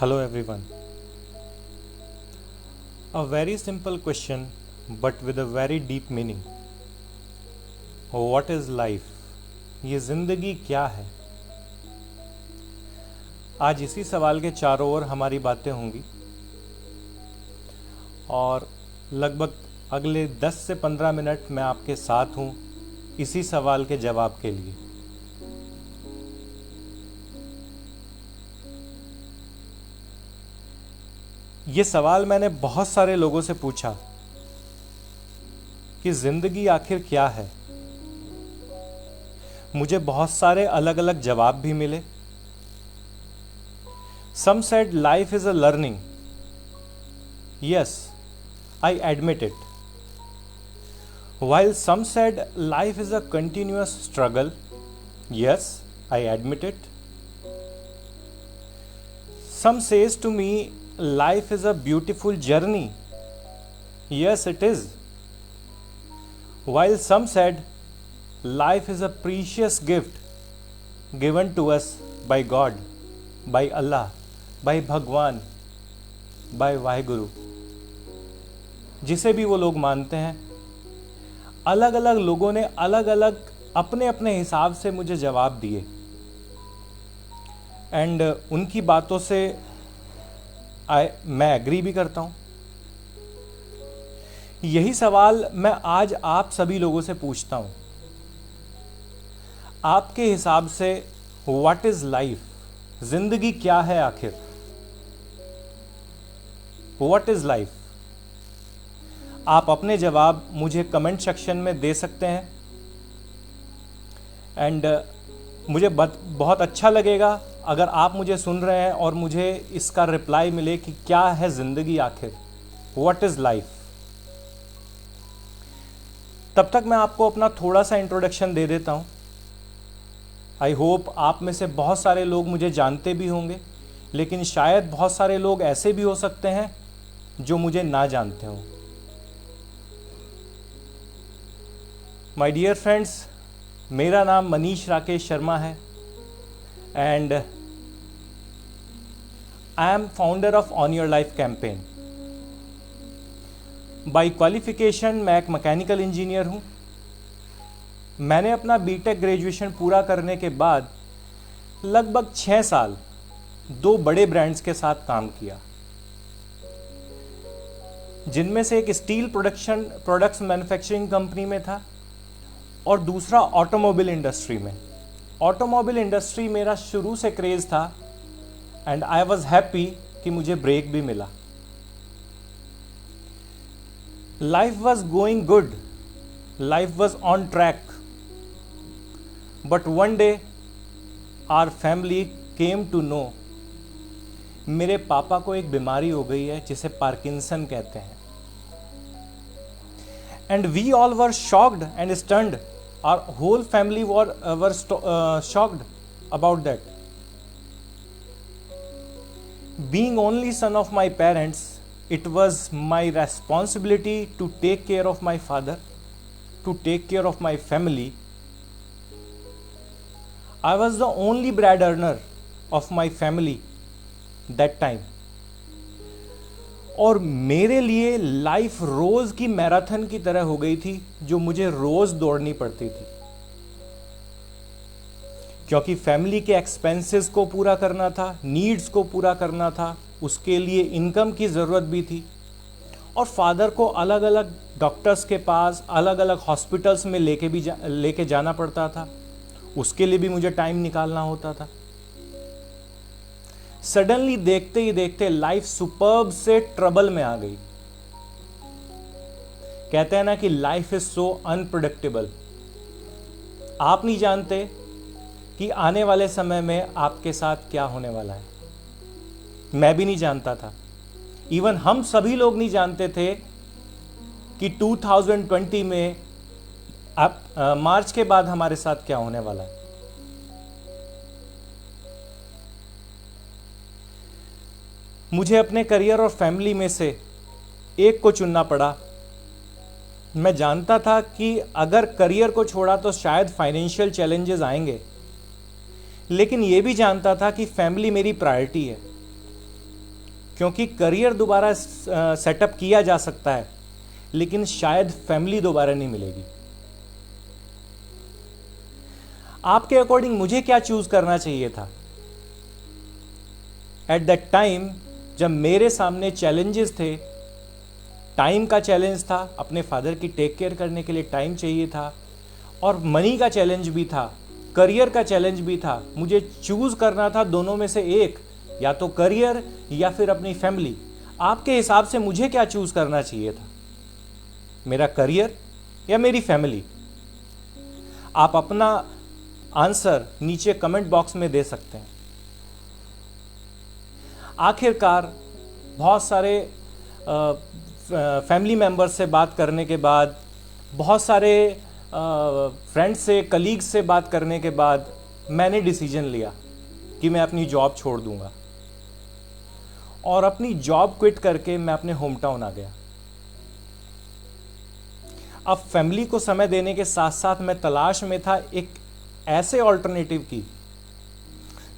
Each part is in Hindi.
Hello everyone. A very simple question but with a very deep meaning. What is life? ये जिंदगी क्या है? आज इसी सवाल के चारों ओर हमारी बातें होंगी और लगभग अगले 10 से 15 मिनट मैं आपके साथ हूँ इसी सवाल के जवाब के लिए। ये सवाल मैंने बहुत सारे लोगों से पूछा कि जिंदगी आखिर क्या है। मुझे बहुत सारे अलग अलग जवाब भी मिले। Some said life is a learning. Yes, I admit it. While some said life is a continuous struggle. Yes, I admit it. Some says to me life is a beautiful journey. Yes, it is. While some said life is a precious gift given to us by God, by Allah, by भगवान, by वाहिगुरु, जिसे भी वो लोग मानते हैं। अलग अलग लोगों ने अलग अलग अपने अपने हिसाब से मुझे जवाब दिए एंड उनकी बातों से मैं एग्री भी करता हूँ। यही सवाल मैं आज आप सभी लोगों से पूछता हूँ। आपके हिसाब से व्हाट इज लाइफ? जिंदगी क्या है आखिर? What is life? आप अपने जवाब मुझे कमेंट सेक्शन में दे सकते हैं एंड मुझे बहुत अच्छा लगेगा अगर आप मुझे सुन रहे हैं और मुझे इसका रिप्लाई मिले कि क्या है जिंदगी आखिर, व्हाट इज लाइफ। तब तक मैं आपको अपना थोड़ा सा इंट्रोडक्शन दे देता हूं। आई होप आप में से बहुत सारे लोग मुझे जानते भी होंगे, लेकिन शायद बहुत सारे लोग ऐसे भी हो सकते हैं जो मुझे ना जानते हों। माय डियर फ्रेंड्स, मेरा नाम मनीष राकेश शर्मा है and I am founder of on your life campaign. By qualification मैं एक मैकेनिकल इंजीनियर हूँ। मैंने अपना बीटेक ग्रेजुएशन पूरा करने के बाद लगभग 6 साल 2 बड़े ब्रांड्स के साथ काम किया, जिनमें से एक स्टील प्रोडक्ट्स मैन्युफैक्चरिंग कंपनी में था और दूसरा ऑटोमोबाइल इंडस्ट्री में। ऑटोमोबाइल इंडस्ट्री मेरा शुरू से क्रेज था एंड आई वॉज हैप्पी कि मुझे ब्रेक भी मिला। Life was going good, life was on track, but one day our family came to know मेरे पापा को एक बीमारी हो गई है जिसे पार्किंसन कहते हैं। And we all were shocked and stunned, our whole family were shocked about that. Being only son of my parents, it was my responsibility to take care of my father, to take care of my family. I was the only bread earner of my family that time. और मेरे लिए लाइफ रोज की मैराथन की तरह हो गई थी, जो मुझे रोज दौड़नी पड़ती थी, क्योंकि फैमिली के एक्सपेंसेस को पूरा करना था, नीड्स को पूरा करना था, उसके लिए इनकम की ज़रूरत भी थी। और फादर को अलग अलग डॉक्टर्स के पास, अलग अलग हॉस्पिटल्स में लेके जाना पड़ता था, उसके लिए भी मुझे टाइम निकालना होता था। सडनली देखते ही देखते लाइफ सुपर्ब से ट्रबल में आ गई। कहते हैं ना कि लाइफ इज सो अनप्रेडिक्टेबल। आप नहीं जानते कि आने वाले समय में आपके साथ क्या होने वाला है। मैं भी नहीं जानता था, इवन हम सभी लोग नहीं जानते थे कि 2020 में मार्च के बाद हमारे साथ क्या होने वाला है। मुझे अपने करियर और फैमिली में से एक को चुनना पड़ा। मैं जानता था कि अगर करियर को छोड़ा तो शायद फाइनेंशियल चैलेंजेस आएंगे, लेकिन यह भी जानता था कि फैमिली मेरी प्रायोरिटी है, क्योंकि करियर दोबारा सेटअप किया जा सकता है, लेकिन शायद फैमिली दोबारा नहीं मिलेगी। आपके अकॉर्डिंग मुझे क्या चूज करना चाहिए था? एट दैट टाइम जब मेरे सामने चैलेंजेस थे, टाइम का चैलेंज था, अपने फादर की टेक केयर करने के लिए टाइम चाहिए था, और मनी का चैलेंज भी था, करियर का चैलेंज भी था। मुझे चूज करना था दोनों में से एक, या तो करियर या फिर अपनी फैमिली। आपके हिसाब से मुझे क्या चूज करना चाहिए था? मेरा करियर या मेरी फैमिली? आप अपना आंसर नीचे कमेंट बॉक्स में दे सकते हैं। आखिरकार बहुत सारे फैमिली मेंबर्स से बात करने के बाद, बहुत सारे फ्रेंड्स से, कलीग्स से बात करने के बाद मैंने डिसीजन लिया कि मैं अपनी जॉब छोड़ दूंगा, और अपनी जॉब क्विट करके मैं अपने होम टाउन आ गया। अब फैमिली को समय देने के साथ साथ मैं तलाश में था एक ऐसे ऑल्टरनेटिव की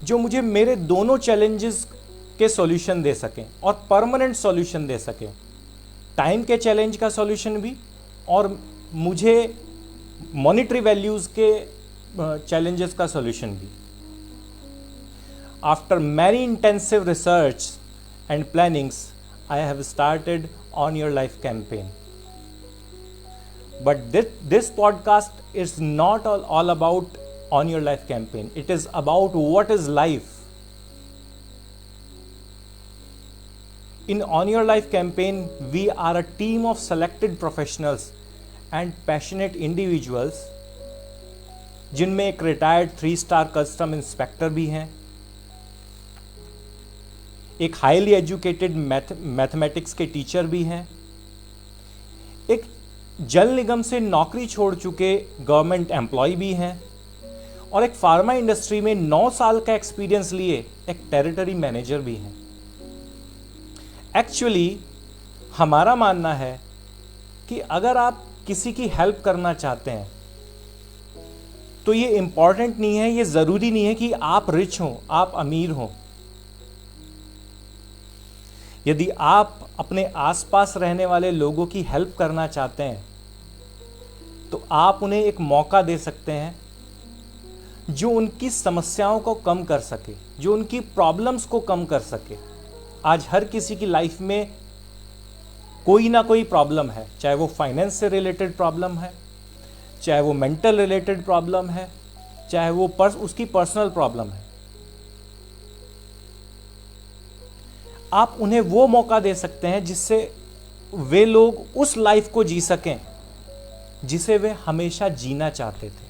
जो मुझे मेरे दोनों चैलेंजेस के सॉल्यूशन दे सकें और परमानेंट सॉल्यूशन दे सकें। टाइम के चैलेंज का सॉल्यूशन भी, और मुझे मॉनेटरी वैल्यूज के चैलेंजेस का सॉल्यूशन भी। After many intensive research and plannings, I have started on your life campaign. But this podcast is not all about On Your Life campaign. It is about what is life. In On Your Life campaign, we are a team of selected professionals and passionate individuals, जिनमें एक रिटायर्ड 3-star कस्टम इंस्पेक्टर भी हैं, एक हाईली एजुकेटेड मैथमेटिक्स के टीचर भी हैं, एक जल निगम से नौकरी छोड़ चुके गवर्नमेंट एम्प्लॉय भी हैं, और एक फार्मा इंडस्ट्री में 9 साल का एक्सपीरियंस लिए एक टेरिटरी मैनेजर भी हैं। एक्चुअली हमारा मानना है कि अगर आप किसी की हेल्प करना चाहते हैं तो ये इंपॉर्टेंट नहीं है, ये ज़रूरी नहीं है कि आप रिच हों, आप अमीर हों। यदि आप अपने आसपास रहने वाले लोगों की हेल्प करना चाहते हैं तो आप उन्हें एक मौका दे सकते हैं जो उनकी समस्याओं को कम कर सके, जो उनकी प्रॉब्लम्स को कम कर सके। आज हर किसी की लाइफ में कोई ना कोई प्रॉब्लम है, चाहे वो फाइनेंस से रिलेटेड प्रॉब्लम है, चाहे वो मेंटल रिलेटेड प्रॉब्लम है, चाहे वो उसकी पर्सनल प्रॉब्लम है। आप उन्हें वो मौका दे सकते हैं जिससे वे लोग उस लाइफ को जी सकें जिसे वे हमेशा जीना चाहते थे,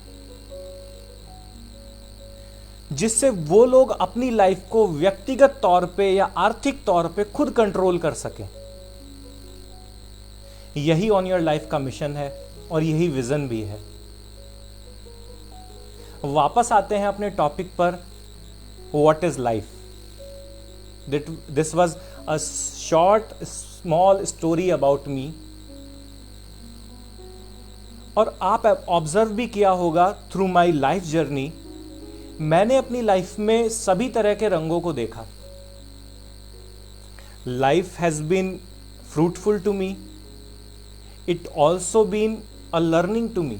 जिससे वो लोग अपनी लाइफ को व्यक्तिगत तौर पे या आर्थिक तौर पे खुद कंट्रोल कर सकें। यही ऑन योर लाइफ का मिशन है और यही विजन भी है। वापस आते हैं अपने टॉपिक पर what is life. This was a short, small story about me. और आप ऑब्जर्व भी किया होगा थ्रू माई लाइफ जर्नी, मैंने अपनी लाइफ में सभी तरह के रंगों को देखा. Life has been fruitful to me. It also been a learning to me.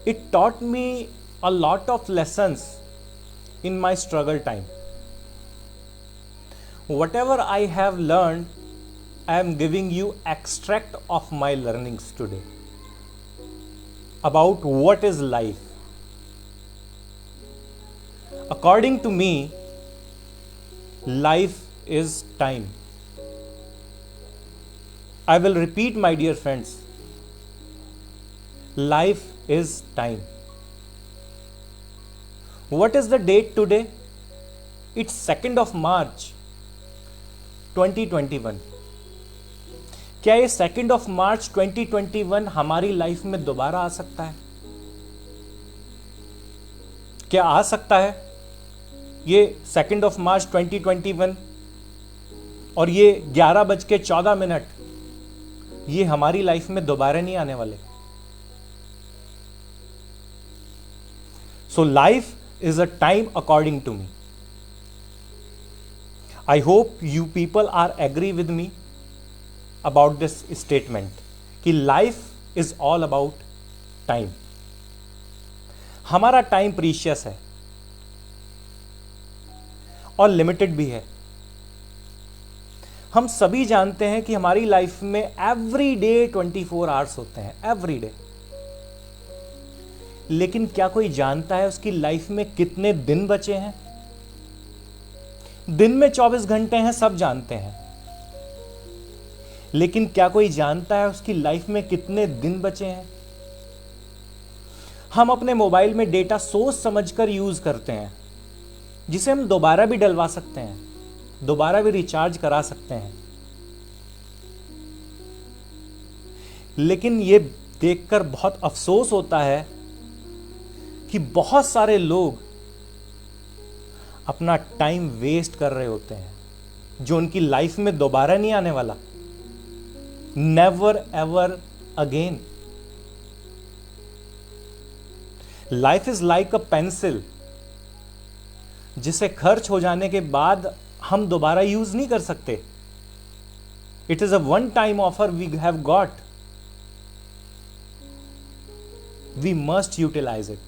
It taught me a lot of lessons in my struggle time. Whatever I have learned, I am giving you extract of my learnings today about what is life. According to me, life is time. I will repeat, my dear friends. Life is time. What is the date today? It's 2nd of March 2021. क्या ये 2nd of March 2021 हमारी लाइफ में दोबारा आ सकता है? क्या आ सकता है ये 2nd of March 2021 और ये 11:14 ये हमारी लाइफ में दोबारा नहीं आने वाले? So life is a time according to me. I hope you people are agree with me about this statement कि life is all about time. हमारा टाइम प्रीशियस है और लिमिटेड भी है. हम सभी जानते हैं कि हमारी लाइफ में एवरी डे 24 आवर्स होते हैं, एवरी डे. लेकिन क्या कोई जानता है उसकी लाइफ में कितने दिन बचे हैं? दिन में 24 घंटे हैं, सब जानते हैं. लेकिन क्या कोई जानता है उसकी लाइफ में कितने दिन बचे हैं? हम अपने मोबाइल में डेटा सोच समझकर यूज करते हैं, जिसे हम दोबारा भी डलवा सकते हैं, दोबारा भी रिचार्ज करा सकते हैं. लेकिन यह देखकर बहुत अफसोस होता है कि बहुत सारे लोग अपना टाइम वेस्ट कर रहे होते हैं जो उनकी लाइफ में दोबारा नहीं आने वाला. Never ever again. Life is like a pencil जिसे खर्च हो जाने के बाद हम दोबारा यूज नहीं कर सकते. It is a one time offer we have got. We must utilise it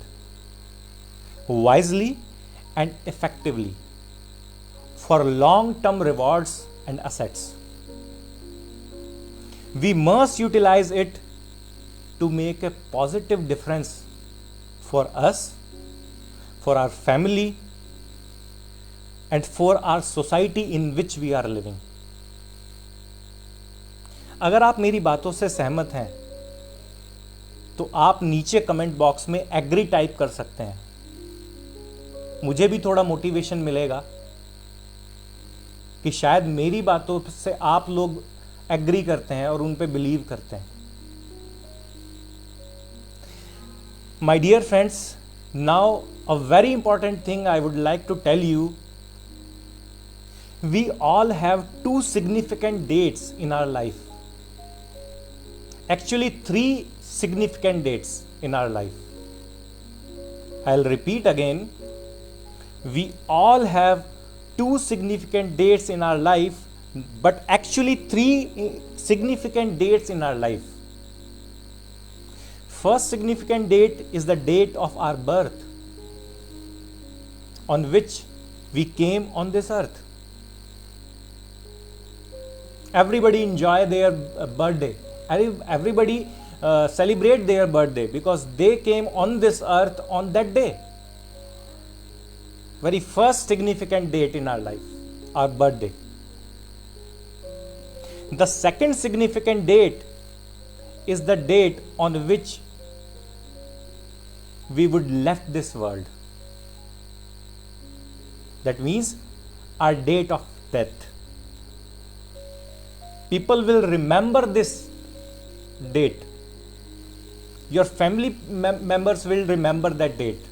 wisely and effectively for long-term rewards and assets. We must utilize it to make a positive difference for us, for our family, and for our society in which we are living. अगर आप मेरी बातों से सहमत हैं तो आप नीचे कमेंट बॉक्स में एग्री टाइप कर सकते हैं. मुझे भी थोड़ा मोटिवेशन मिलेगा कि शायद मेरी बातों से आप लोग एग्री करते हैं और उन पे बिलीव करते हैं. My dear friends, now a very important thing I would like to tell you. We all have 2 significant dates in our life. Actually 3 significant dates in our life. I'll repeat again. We all have 2 significant dates in our life, but actually 3 significant dates in our life. First significant date is the date of our birth, on which we came on this earth. Everybody enjoy their birthday. Everybody celebrate their birthday because they came on this earth on that day. Very first significant date in our life, our birthday. The second significant date is the date on which we would left this world. That means our date of death. People will remember this date. Your family members will remember that date.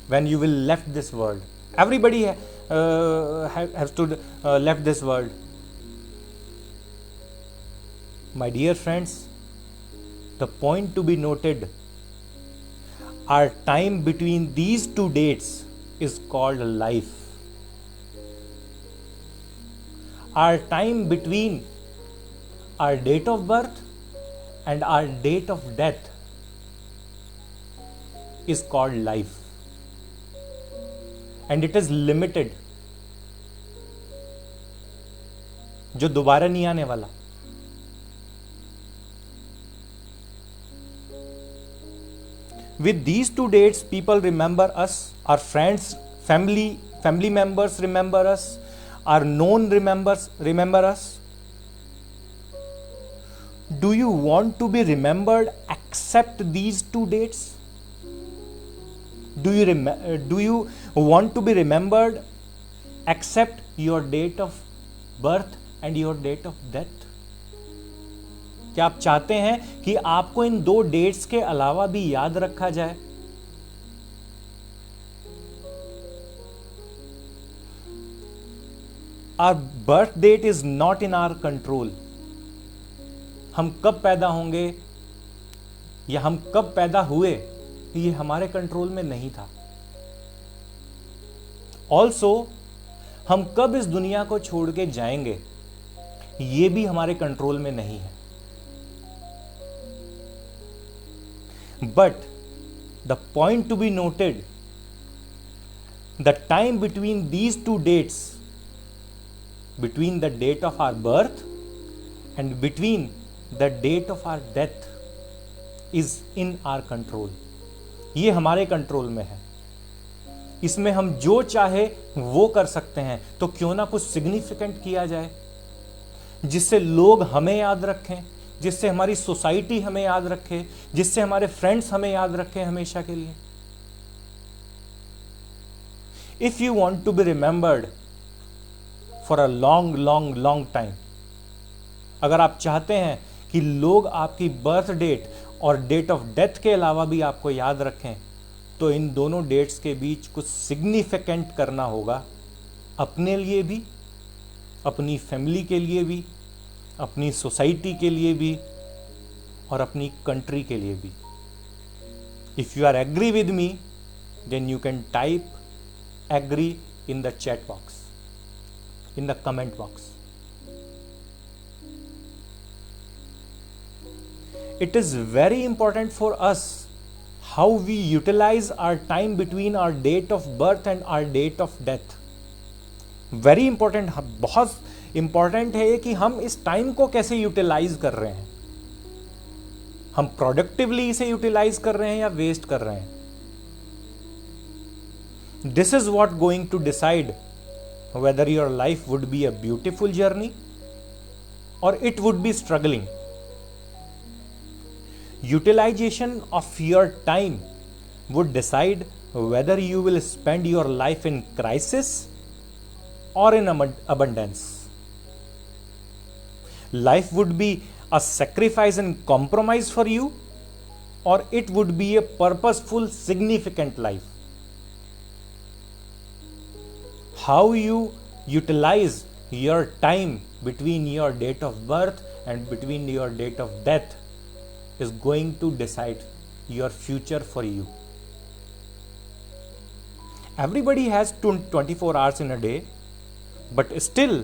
when you will left this world. Everybody has to left this world. My dear friends, the point to be noted, our time between these two dates is called life. Our time between our date of birth and our date of death is called life. And it is limited, जो दोबारा नहीं आने वाला. With these two dates, people remember us, our friends, family members remember us, our known remember us. Do you want to be remembered except these two dates? Do you want to be remembered except your date of birth and your date of death? क्या आप चाहते हैं कि आपको इन दो डेट्स के अलावा भी याद रखा जाए? Our birth date is not in our control. हम कब पैदा होंगे या हम कब पैदा हुए, ये हमारे कंट्रोल में नहीं था. ऑल्सो हम कब इस दुनिया को छोड़ के जाएंगे, ये भी हमारे कंट्रोल में नहीं है. But the point to be noted, the time between these two dates, between the date of our birth and between the date of our death, is in our control. ये हमारे कंट्रोल में है. इसमें हम जो चाहे वो कर सकते हैं. तो क्यों ना कुछ सिग्निफिकेंट किया जाए जिससे लोग हमें याद रखें, जिससे हमारी सोसाइटी हमें याद रखे, जिससे हमारे फ्रेंड्स हमें याद रखें हमेशा के लिए. If you want to be remembered for a long time, अगर आप चाहते हैं कि लोग आपकी बर्थ डेट और डेट ऑफ डेथ के अलावा भी आपको याद रखें, तो इन दोनों डेट्स के बीच कुछ सिग्निफिकेंट करना होगा, अपने लिए भी, अपनी फैमिली के लिए भी, अपनी सोसाइटी के लिए भी और अपनी कंट्री के लिए भी. If you are agree with me, then you can type agree in the chat box, in the comment box. It is very important for us how we utilize our time between our date of birth and our date of death. Very important, बहुत इंपॉर्टेंट है कि हम इस टाइम को कैसे यूटिलाइज कर रहे हैं. हम प्रोडक्टिवली इसे यूटिलाइज कर रहे हैं या वेस्ट कर रहे हैं. This is what going to decide whether your life would be a beautiful journey और it would be struggling. Utilization of your time would decide whether you will spend your life in crisis or in abundance. Life would be a sacrifice and compromise for you, or it would be a purposeful, significant life. How you utilize your time between your date of birth and between your date of death is going to decide your future for you. Everybody has 24 hours in a day, but still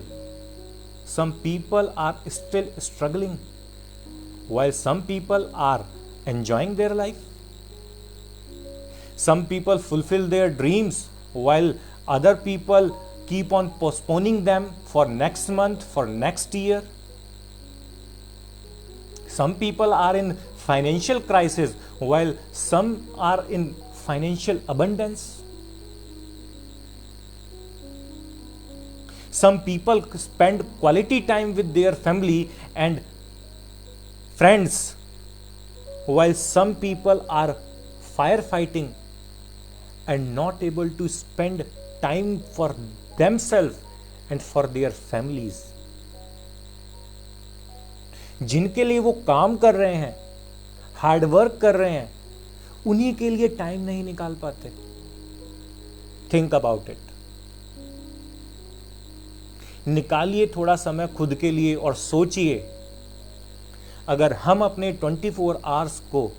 some people are still struggling while some people are enjoying their life. Some people fulfill their dreams while other people keep on postponing them for next month, for next year. Some people are in financial crisis while some are in financial abundance. Some people spend quality time with their family and friends while some people are firefighting and not able to spend time for themselves and for their families. जिनके लिए वो काम कर रहे हैं, हार्ड वर्क कर रहे हैं, उन्हीं के लिए टाइम नहीं निकाल पाते. Think about it. निकालिए थोड़ा समय खुद के लिए और सोचिए, अगर हम अपने 24 आवर्स को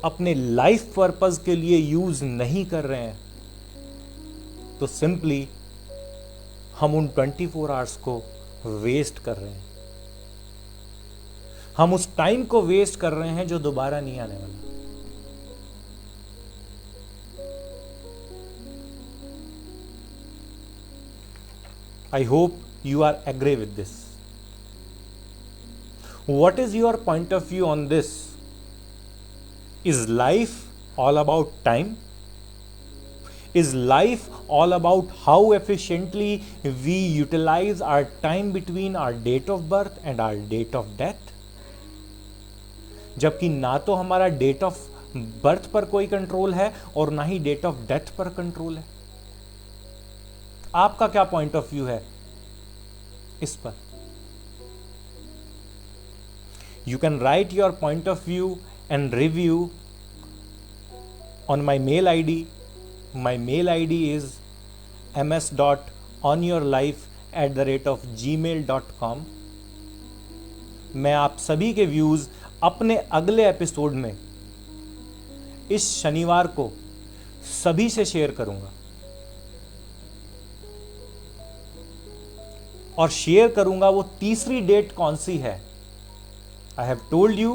अपने लाइफ पर्पस के लिए यूज नहीं कर रहे हैं तो सिंपली हम उन 24 आवर्स को वेस्ट कर रहे हैं। हम उस टाइम को वेस्ट कर रहे हैं जो दोबारा नहीं आने वाला। I hope you are agree with this. What is your point of view on this? Is life all about time? Is life all about how efficiently we utilize our time between our date of birth and our date of death? जबकि ना तो हमारा डेट ऑफ बर्थ पर कोई कंट्रोल है और ना ही डेट ऑफ डेथ पर कंट्रोल है। आपका क्या पॉइंट ऑफ व्यू है इस पर? You can write your point of view and review on my mail I D. My mail ID is ms.onyourlife@gmail.com. मैं आप सभी के व्यूज अपने अगले एपिसोड में इस शनिवार को सभी से शेयर करूंगा और शेयर करूंगा वो तीसरी डेट कौन सी है. I have told you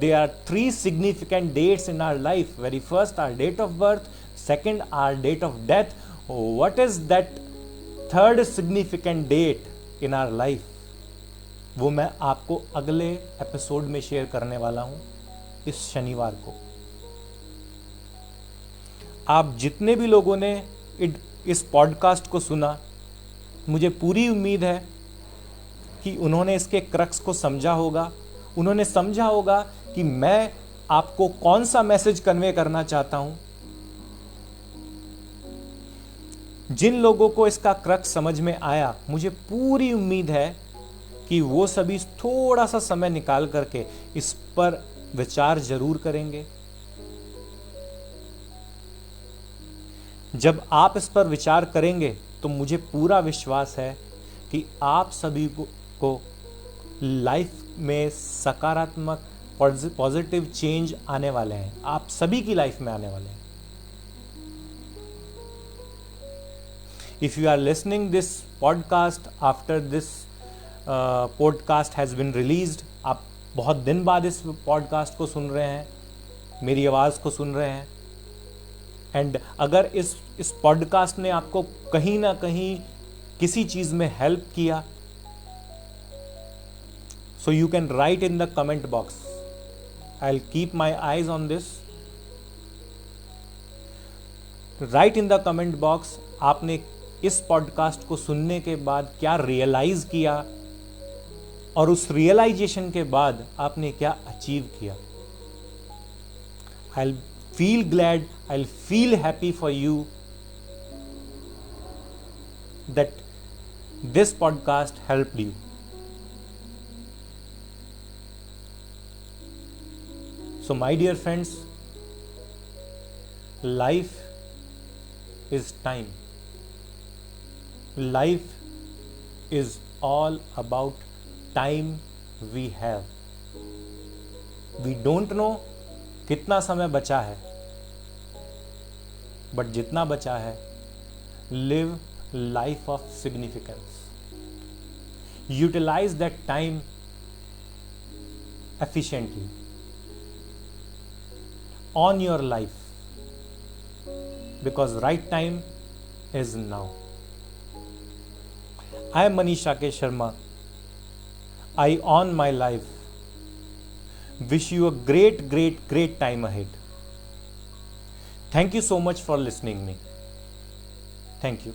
there are 3 significant dates in our life. Very first, our date of birth. Second, our date of death. What is that third significant date in our life? वो मैं आपको अगले एपिसोड में शेयर करने वाला हूं इस शनिवार को. आप जितने भी लोगों ने इस पॉडकास्ट को सुना, मुझे पूरी उम्मीद है कि उन्होंने इसके क्रक्स को समझा होगा. उन्होंने समझा होगा कि मैं आपको कौन सा मैसेज कन्वे करना चाहता हूं. जिन लोगों को इसका क्रक्स समझ में आया, मुझे पूरी उम्मीद है कि वो सभी थोड़ा सा समय निकाल करके इस पर विचार जरूर करेंगे. जब आप इस पर विचार करेंगे तो मुझे पूरा विश्वास है कि आप सभी को लाइफ में सकारात्मक पॉजिटिव चेंज आने वाले हैं. आप सभी की लाइफ में आने वाले हैं. If you are listening this podcast after this podcast has been released, आप बहुत दिन बाद इस पॉडकास्ट को सुन रहे हैं, मेरी आवाज़ को सुन रहे हैं. एंड अगर इस पॉडकास्ट ने आपको कहीं ना कहीं किसी चीज़ में हेल्प किया, so you can write in the comment box. I'll keep my eyes on this. Write in the comment box आपने इस पॉडकास्ट को सुनने के बाद क्या रियलाइज किया और उस रियलाइजेशन के बाद आपने क्या अचीव किया. I'll feel glad, I'll feel happy for you that this podcast helped you. So my dear friends, life is time. Life is all about time we have. We don't know कितना समय बचा है, बट जितना बचा है, live life of significance. Utilize that time efficiently on your life, because right time is now. I am Manish Rakesh Sharma. I on my life wish you a great time ahead. Thank you so much for listening me. Thank you.